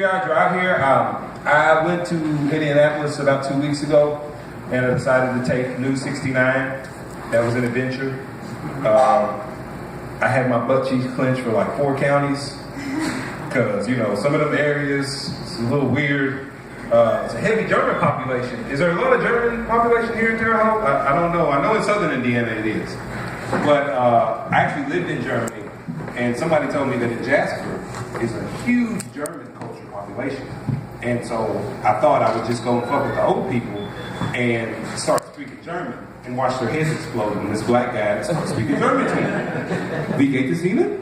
3-hour drive here. I went to Indianapolis about 2 weeks ago, and I decided to take New 69. That was an adventure. I had my butt cheeks clenched for like 4 counties, because, you know, some of them areas, it's a little weird. It's a heavy German population. Is there a lot of German population here in Terre Haute? I don't know. I know in southern Indiana it is. But I actually lived in Germany, and somebody told me that in Jasper is a huge German culture population. And so I thought I would just go and fuck with the old people and start speaking German and watch their heads explode. And this black guy started speaking German to me. Wie geht es Ihnen?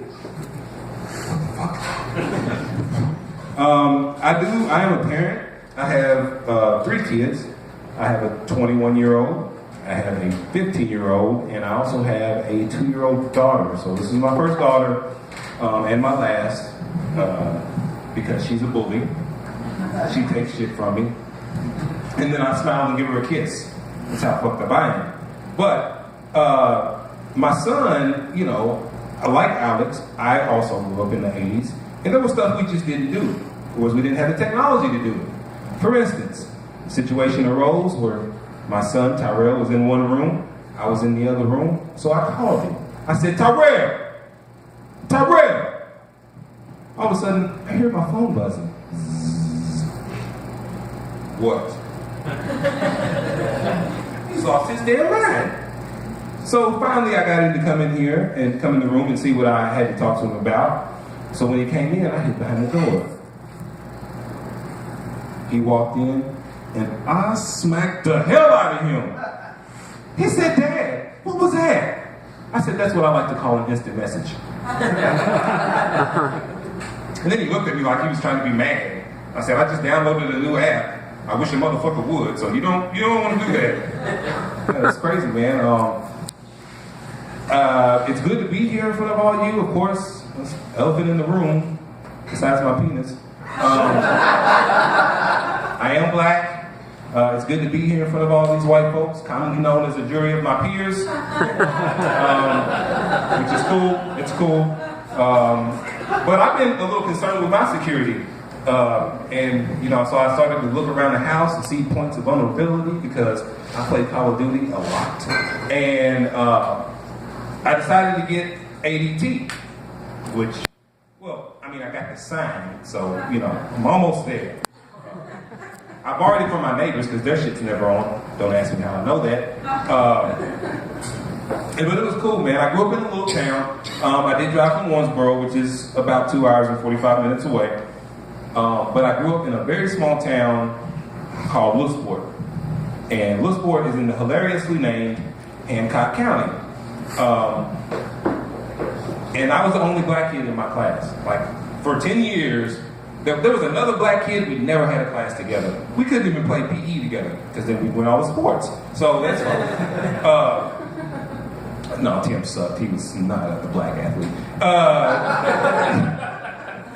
I am a parent. I have 3 kids. I have a 21-year-old, I have a 15-year-old, and I also have a 2-year-old daughter. So this is my first daughter and my last, because she's a bully. She takes shit from me. And then I smile and give her a kiss. That's how fucked up I am. But my son, you know, like Alex, I also grew up in the 80s. And there was stuff we just didn't do. Of course, we didn't have the technology to do it. For instance, a situation arose where my son, Tyrell, was in one room. I was in the other room. So I called him. I said, Tyrell! Tyrell! All of a sudden, I hear my phone buzzing. What? He's lost his damn mind. So finally I got him to come in here and come in the room and see what I had to talk to him about. So when he came in, I hid behind the door. He walked in and I smacked the hell out of him. He said, Dad, what was that? I said, that's what I like to call an instant message. And then he looked at me like he was trying to be mad. I said, I just downloaded a new app. I wish a motherfucker would, so you don't want to do that. It's crazy, man. It's good to be here in front of all you, of course. There's an elephant in the room, besides my penis. I am black. It's good to be here in front of all these white folks, commonly known as a jury of my peers, which is cool. It's cool. But I've been a little concerned with my security. And, you know, so I started to look around the house and see points of vulnerability because I play Call of Duty a lot. And I decided to get ADT, which, well, I mean, I got the sign, so, you know, I'm almost there. I borrowed it from my neighbors because their shit's never on. Don't ask me how I know that. But it was cool, man. I grew up in a little town. I did drive from Owensboro, which is about 2 hours and 45 minutes away. But I grew up in a very small town called Lewisport. And Lewisport is in the hilariously named Hancock County. And I was the only black kid in my class. Like, for 10 years, there was another black kid, we never had a class together. We couldn't even play PE together, because then we went all the sports. So that's fun. No, Tim sucked. He was not a black athlete.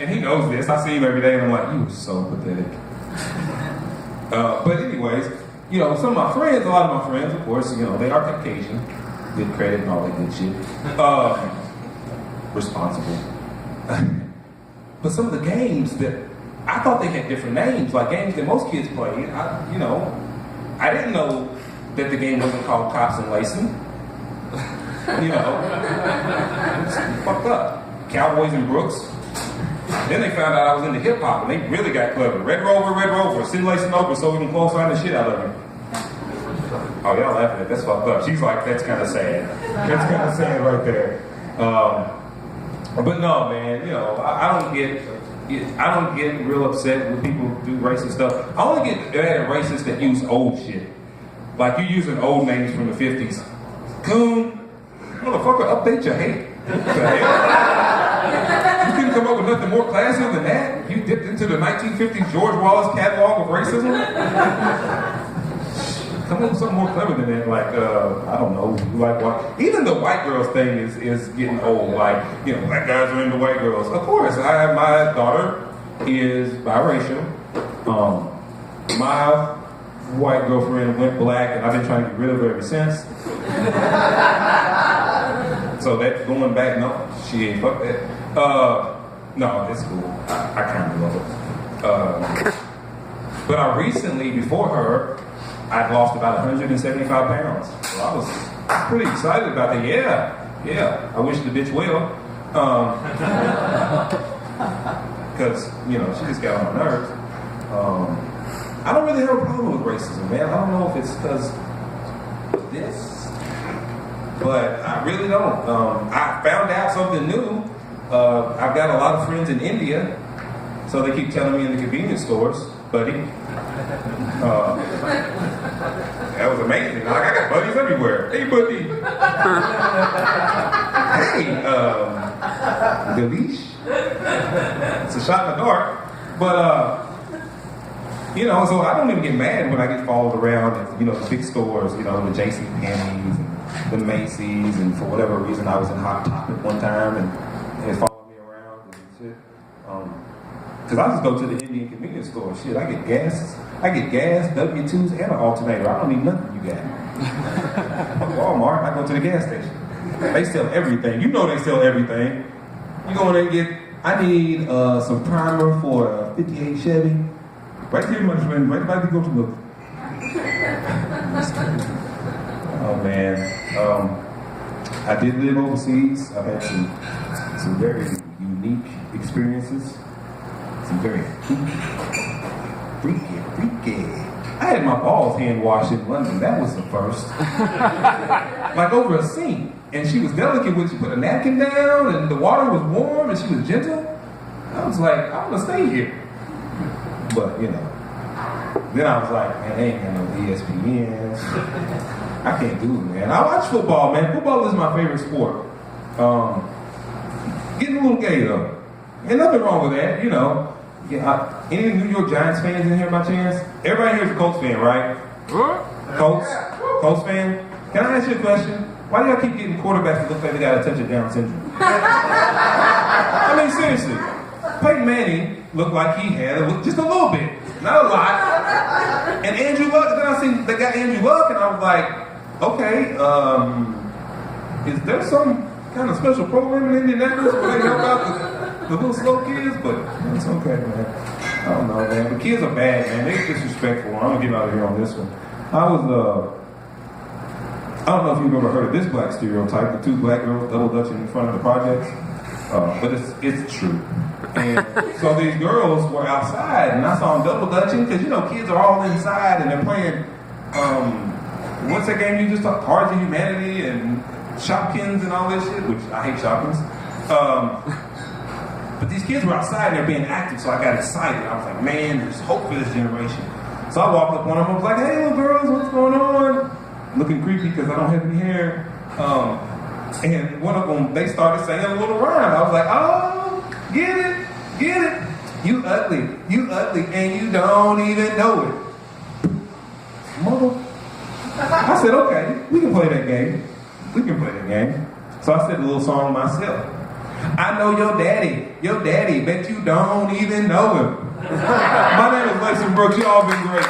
And he knows this. I see him every day, and I'm like, you are so pathetic. But anyways, you know, some of my friends, a lot of my friends, of course, you know, they are Caucasian. Good credit and all that good shit. Responsible. But some of the games that, I thought they had different names, like games that most kids play. You know, I didn't know that the game wasn't called Cops and Lacing. You know, it's fucked up. Cowboys and Brooks. Then they found out I was into hip hop, and they really got clever. Red Rover, send lacing over so we can close find the shit out of him. Oh, y'all laughing at that? That's fucked up. She's like, that's kind of sad. That's kind of sad right there. But no, man, you know, I don't get real upset when people do racist stuff. I only get mad at racists that use old shit. Like you using old names from the 50s. Coon, motherfucker, update your hate. What the hell? You couldn't come up with nothing more classy than that? You dipped into the 1950s George Wallace catalog of racism? Come up with something more clever than that, like, I don't know, like what? Even the white girls thing is getting old, like, you know, black guys are into white girls. Of course, my daughter is biracial. My white girlfriend went black, and I've been trying to get rid of her ever since. So that's going back, no, she ain't, fuck that. No, it's cool. I kind of love it. But I recently, before her, I'd lost about 175 pounds. So I was pretty excited about that. Yeah. I wish the bitch well. Because, she just got on my nerves. I don't really have a problem with racism, man. I don't know if it's because of this, but I really don't. I found out something new. I've got a lot of friends in India, so they keep telling me in the convenience stores, buddy. That was amazing. Like, I got buddies everywhere. Hey, buddy. Hey, Galish. It's a shot in the dark. But, so I don't even get mad when I get followed around at, the big stores, the JC Penney's and the Macy's, and for whatever reason I was in Hot Topic one time and they followed me around and shit. Because I just go to the Indian convenience store. Shit, I get gas, W2s, and an alternator. I don't need nothing you got. Walmart, I go to the gas station. They sell everything. They sell everything. You go in there and get, I need some primer for a 58 Chevy. Right here, my friend, right by the go to look. Oh man. I did live overseas. I've had some very unique experiences. Some very freaky. I had my balls hand washed in London. That was the first. Like over a sink. And she was delicate when she put a napkin down and the water was warm and she was gentle. I was like, I want to stay here. But, then I was like, man, they ain't got no ESPN. I can't do it, man. I watch football, man. Football is my favorite sport. Getting a little gay, though. Ain't nothing wrong with that, any New York Giants fans in here by chance? Everybody here is a Colts fan, right? Colts fan? Can I ask you a question? Why do y'all keep getting quarterbacks that look like they got a touch of Down syndrome? I mean, seriously. Peyton Manning looked like he had just a little bit, not a lot. And Andrew Luck, then I seen they got Andrew Luck, and I was like, okay, is there some kind of special program in Indianapolis where they help out the little slow kids? But it's okay, man. I don't know, man. The kids are bad, man. They're disrespectful. I'm gonna get out of here on this one. I don't know if you've ever heard of this black stereotype, the two black girls double dutching in front of the projects, but it's true. And so these girls were outside, and I saw them double dutching because kids are all inside and they're playing. What's that game you just talked? Cards of Humanity and Shopkins and all this shit, which I hate Shopkins. But these kids were outside and they're being active, so I got excited. I was like, man, there's hope for this generation. So I walked up on them and was like, hey, little girls, what's going on? Looking creepy because I don't have any hair. And one of them, they started saying a little rhyme. I was like, oh, get it. You ugly, and you don't even know it. Mother. I said, okay, we can play that game. So I said a little song myself. I know your daddy, bet you don't even know him. My name is Lexington Brooks, y'all been great.